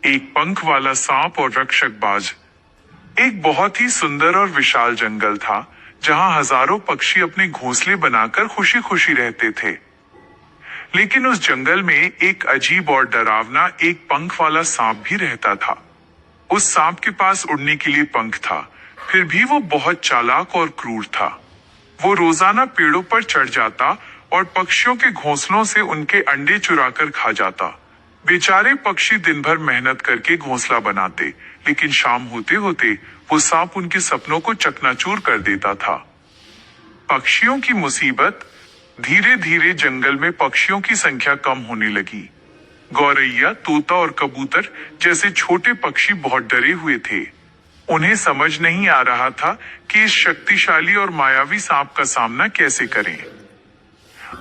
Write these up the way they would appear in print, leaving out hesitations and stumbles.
एक पंख वाला सांप और रक्षक बाज। एक बहुत ही सुंदर और विशाल जंगल था जहां हजारों पक्षी अपने घोंसले बनाकर खुशी खुशी रहते थे। लेकिन उस जंगल में एक अजीब और डरावना एक पंख वाला सांप भी रहता था। उस सांप के पास उड़ने के लिए पंख था, फिर भी वो बहुत चालाक और क्रूर था। वो रोजाना पेड़ों पर चढ़ जाता और पक्षियों के घोंसलों से उनके अंडे चुराकर खा जाता। बेचारे पक्षी दिन भर मेहनत करके घोंसला बनाते, लेकिन शाम होते होते वो सांप उनके सपनों को चकनाचूर कर देता था। पक्षियों की मुसीबत। धीरे धीरे जंगल में पक्षियों की संख्या कम होने लगी। गौरैया, तोता और कबूतर जैसे छोटे पक्षी बहुत डरे हुए थे। उन्हें समझ नहीं आ रहा था कि इस शक्तिशाली और मायावी सांप का सामना कैसे करें।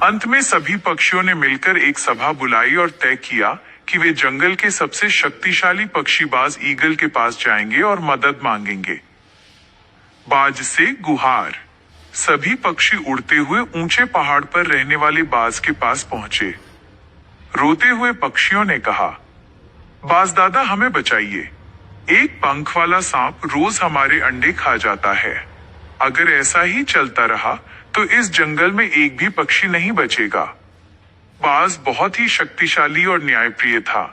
अंत में सभी पक्षियों ने मिलकर एक सभा बुलाई और तय किया कि वे जंगल के सबसे शक्तिशाली पक्षी बाज ईगल के पास जाएंगे और मदद मांगेंगे। बाज से गुहार। सभी पक्षी उड़ते हुए ऊंचे पहाड़ पर रहने वाले बाज के पास पहुंचे। रोते हुए पक्षियों ने कहा, बाज दादा, हमें बचाइए। एक पंख वाला सांप रोज हमारे अंडे खा जाता है। अगर ऐसा ही चलता रहा तो इस जंगल में एक भी पक्षी नहीं बचेगा। बाज बहुत ही शक्तिशाली और न्यायप्रिय था।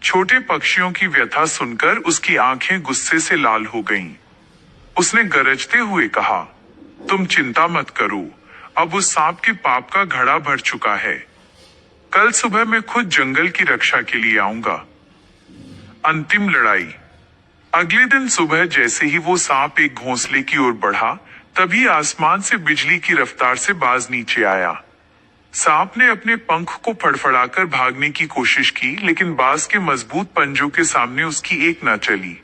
छोटे पक्षियों की व्यथा सुनकर उसकी आंखें गुस्से से लाल हो गईं। उसने गरजते हुए कहा, तुम चिंता मत करो, अब उस सांप के पाप का घड़ा भर चुका है। कल सुबह मैं खुद जंगल की रक्षा के लिए आऊंगा। अंतिम लड़ाई। अगले दिन सुबह जैसे ही वो सांप एक घोंसले की ओर बढ़ा, तभी आसमान से बिजली की रफ्तार से बाज नीचे आया। सांप ने अपने पंख को फड़फड़ाकर भागने की कोशिश की, लेकिन बाज के मजबूत पंजों के सामने उसकी एक न चली।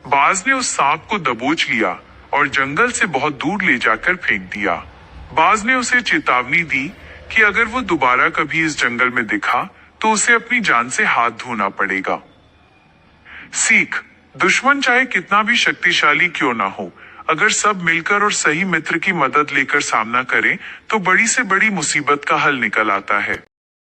बाज ने उस सांप को दबोच लिया और जंगल से बहुत दूर ले जाकर फेंक दिया। बाज ने उसे चेतावनी दी कि अगर वो दोबारा कभी इस जंगल में दिखा तो उसे अपनी जान से हाथ धोना पड़ेगा। सीख। दुश्मन चाहे कितना भी शक्तिशाली क्यों ना हो, अगर सब मिलकर और सही मित्र की मदद लेकर सामना करें तो बड़ी से बड़ी मुसीबत का हल निकल आता है।